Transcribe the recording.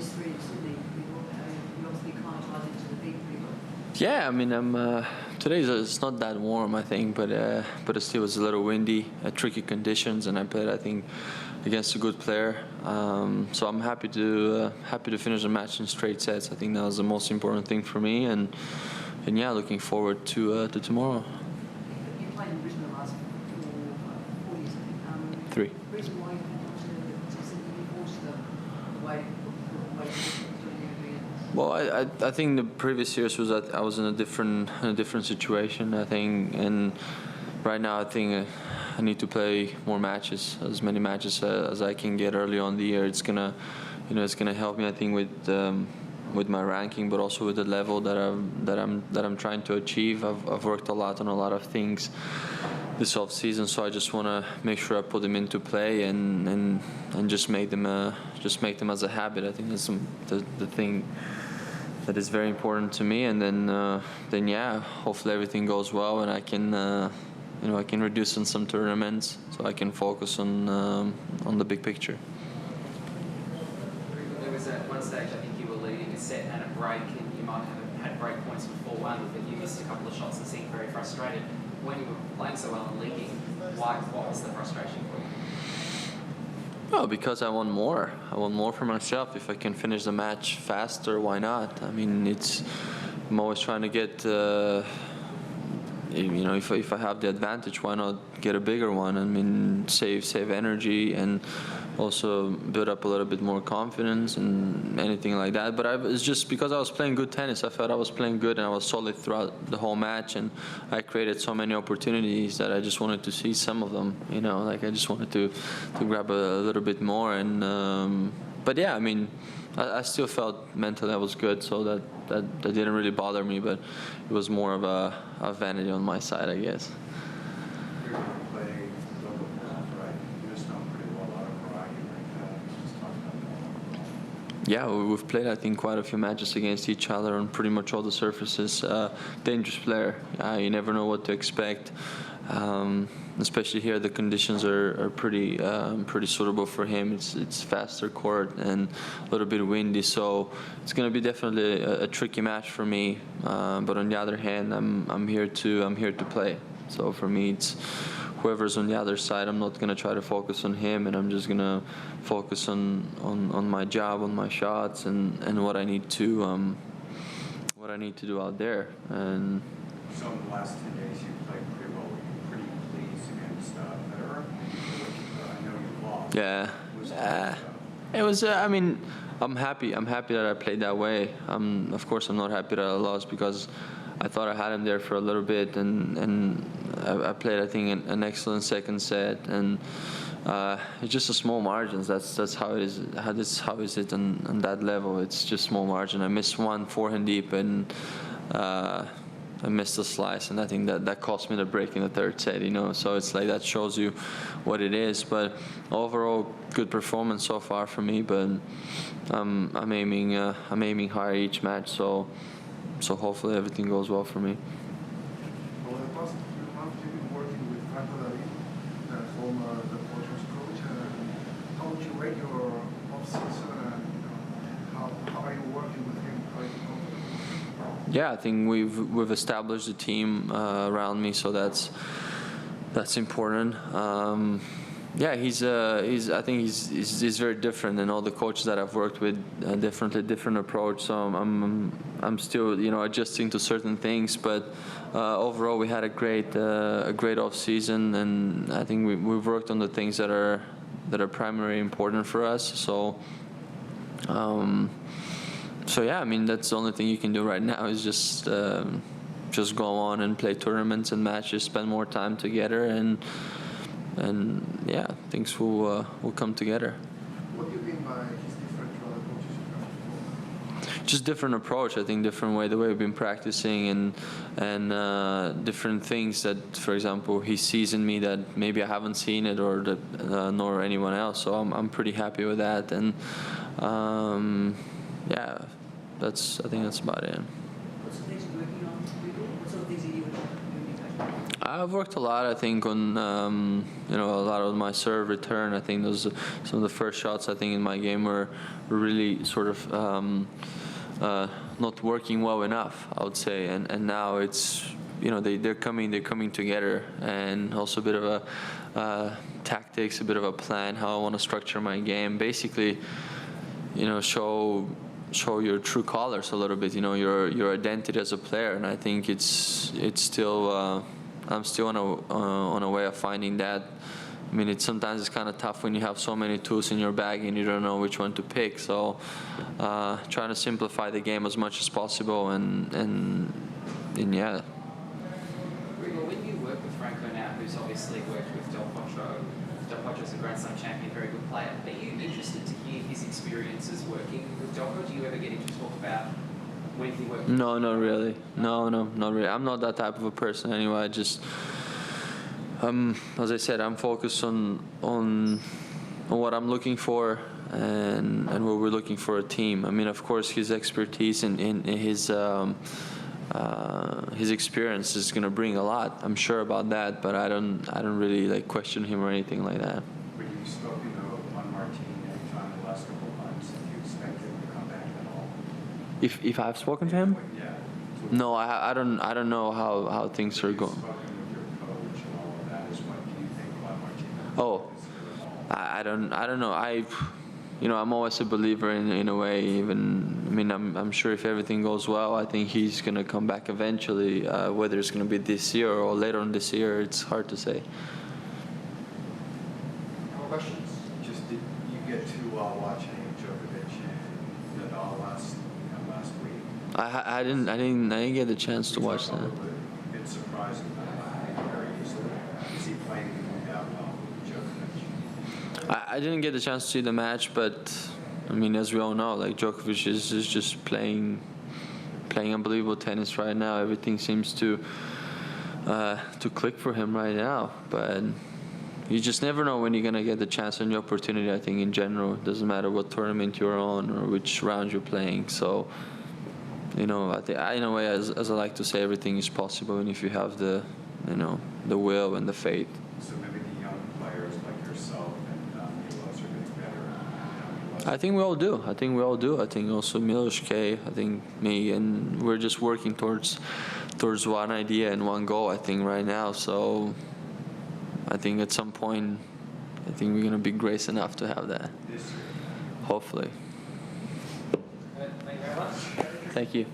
first three in Sydney. You obviously climatised into the heat pretty well. Yeah, I mean, it's not that warm, I think, but it still was a little windy, tricky conditions, and I played, I think, against a good player. So I'm happy to finish the match in straight sets. I think that was the most important thing for me, and yeah, looking forward to tomorrow. You played in Brisbane the last 4 years, I think. 3. The reason why you went to Sydney, you forced the way Well, I think the previous years was that I was in a different situation, I think, and right now I think I need to play more matches, as many matches as I can get early on the year. It's gonna help me, I think, with my ranking, but also with the level that I'm trying to achieve. I've worked a lot on a lot of things this off season, so I just want to make sure I put them into play and just make them as a habit. I think that's the thing that is very important to me, and then yeah, hopefully everything goes well and I can I can reduce in some tournaments so I can focus on the big picture. There was at one stage I think you were leading a set and a break, and you might have had break points for 4-1, but you missed a couple of shots and seemed very frustrated. When you were playing so well and leading, what was the frustration for you? Well, because I want more. I want more for myself. If I can finish the match faster, why not? I mean, I'm always trying to get, if I have the advantage, why not get a bigger one? I mean, save energy and also build up a little bit more confidence and anything like that. But it's just because I was playing good tennis. I felt I was playing good and I was solid throughout the whole match, and I created so many opportunities that I just wanted to see some of them. I just wanted to grab a little bit more. And but yeah, I mean, I still felt mentally I was good, so that didn't really bother me. But it was more of a vanity on my side, I guess. Yeah, we've played, I think, quite a few matches against each other on pretty much all the surfaces. Dangerous player. You never know what to expect. Especially here, the conditions are pretty suitable for him. It's faster court and a little bit windy, so it's going to be definitely a tricky match for me. But on the other hand, I'm here to play. So for me, it's whoever's on the other side. I'm not going to try to focus on him, and I'm just going to focus on my job, on my shots, and what I need to do out there. And so in the last 10 days, you played pretty well. Were you pretty pleased against Federer? I know you lost. Yeah. It was. I mean, I'm happy. I'm happy that I played that way. Of course, I'm not happy that I lost because I thought I had him there for a little bit, and I played, I think, an excellent second set, and it's just a small margins. That's how it is. How is it on that level? It's just small margin. I missed one forehand deep, and I missed a slice, and I think that cost me the break in the third set. So it's like that shows you what it is. But overall, good performance so far for me. But I'm aiming higher each match. So hopefully everything goes well for me. Over the past few months, you've been working with the Portuguese coach. How would you rate your off-season? How are you working with him? How are you confident? Yeah, I think we've established a team around me, so that's important. Yeah, I think he's very different than all the coaches that I've worked with. Different approach. So I'm still adjusting to certain things, but overall we had a great off season, and I think we've worked on the things that are primarily important for us. So yeah, I mean, that's the only thing you can do right now is just go on and play tournaments and matches, spend more time together, and yeah, things will come together. What do you mean by his different coaches you've had before? Just different approach. I think different way, the way we've been practicing, and different things that, for example, he sees in me that maybe I haven't seen it, or that nor anyone else. So I'm pretty happy with that, and yeah, I think that's about it. What sort of things are you working on? What sort of things are you doing? I've worked a lot. I think on a lot of my serve return. I think those some of the first shots I think in my game were really sort of not working well enough, I would say. And now it's they're coming together, and also a bit of a tactics, a bit of a plan how I want to structure my game. Basically, show your true colors a little bit, your identity as a player. And I think it's still I'm still on a way of finding that. I mean, sometimes it's kind of tough when you have so many tools in your bag and you don't know which one to pick. So trying to simplify the game as much as possible, and yeah. Grigor, when you work with Franco now, who's obviously worked with Del Potro's a Grand Slam champion, very good player, are you interested to hear his experiences working with Del Potro? Do you ever get him to talk about when he worked? No, not really. No, not really. I'm not that type of a person anyway. I just, as I said, I'm focused on what I'm looking for and what we're looking for a team. I mean, of course, his expertise and his experience is going to bring a lot. I'm sure about that, but I don't really question him or anything like that. When you've spoken to Juan Martin anytime in the last couple of months, have you expected him to come back at all? If I've spoken to him? Yeah. No, I don't know how things are going. Spoken with your coach and all of that. What do you think Juan Martin? Oh, I don't know. I'm always a believer in a way. Even, I mean, I'm sure if everything goes well, I think he's going to come back eventually. Whether it's going to be this year or later on this year, it's hard to say. More questions? Just did you get to watch any of Djokovic and Nadal last week? I didn't get the chance to watch that. A bit surprising. Very easily. Is he playing that well, Djokovic? I didn't get the chance to see the match, but I mean, as we all know, Djokovic is just playing unbelievable tennis right now. Everything seems to click for him right now, but you just never know when you're gonna get the chance and the opportunity. I think in general, it doesn't matter what tournament you're on or which round you're playing. So, I think in a way, as I like to say, everything is possible, and if you have the will and the faith. So maybe the young players like yourself and Milos are getting better. I think we all do. I think also Milos, Kay, I think me, and we're just working towards one idea and one goal, I think, right now. So I think at some point, I think we're going to be grace enough to have that. This year. Hopefully. Thank you very much. Thank you.